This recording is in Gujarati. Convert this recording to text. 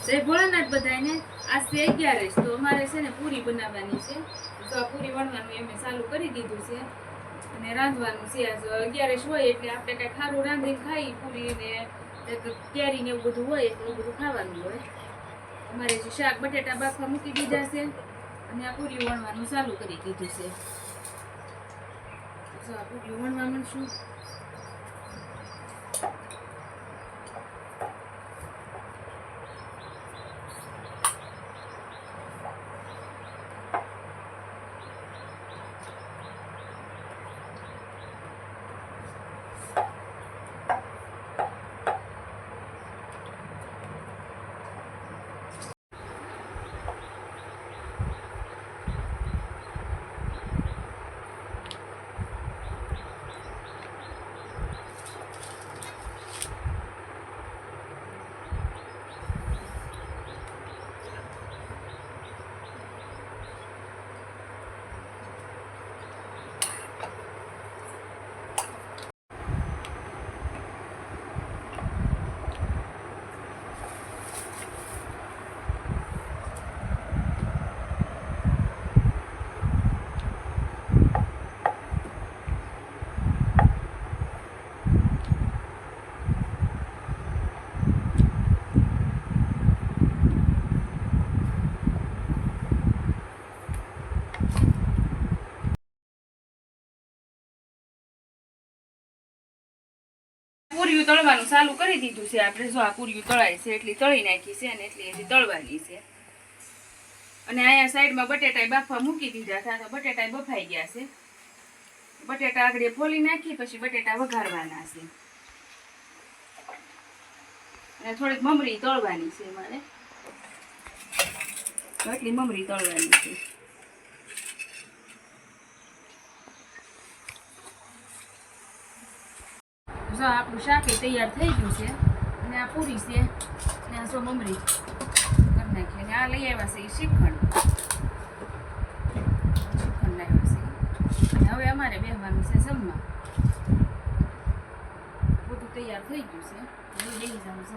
જય ભોળાનાથ બધાને. આજ છે 11 તો અમારે છે ને પૂરી બનાવવાની છે. તો આ પૂરી વણવાનું એમ ચાલુ કરી દીધું છે અને રાંધવાનું છે. આજ 11 હોય એટલે આપણે કઈ ખારું રાંધીને ખાઈ પૂરી ને કેરી ને એવું બધું હોય એટલું બધું ખાવાનું હોય. અમારે જે શાક બટેટા બાફવા મૂકી દીધા છે અને આ પૂરી વણવાનું ચાલુ કરી દીધું છે. તો આ પૂરી વણવા માંડશું. પૂરીયું તળવાનું ચાલુ કરી દીધું છે આપણે. જો આ પૂરીયું તળાય છે એટલી તળી નાખી છે અને એટલી હજી તળવાની છે. અને અહીંયા સાઈડમાં બટેટા બાફવા મૂકી દીધા હતા તો બટેટા બફાઈ ગયા છે. બટેટા આગળ ફોલી નાખી પછી બટેટા વઘારવાના છે અને થોડીક મમરી તળવાની છે. મારે એટલી મમરી તળવાની છે. જો આપણું શાક તૈયાર થઈ ગયું છે અને આ પૂરી છે અને આ જો મમરી કરી નાખી અને આ લઈ આવ્યા છે એ શ્રીખંડ લાવ્યા છે. હવે અમારે બેસવાનું છે જમવા. બધું તૈયાર થઈ ગયું છે. લઈ જવાનું છે.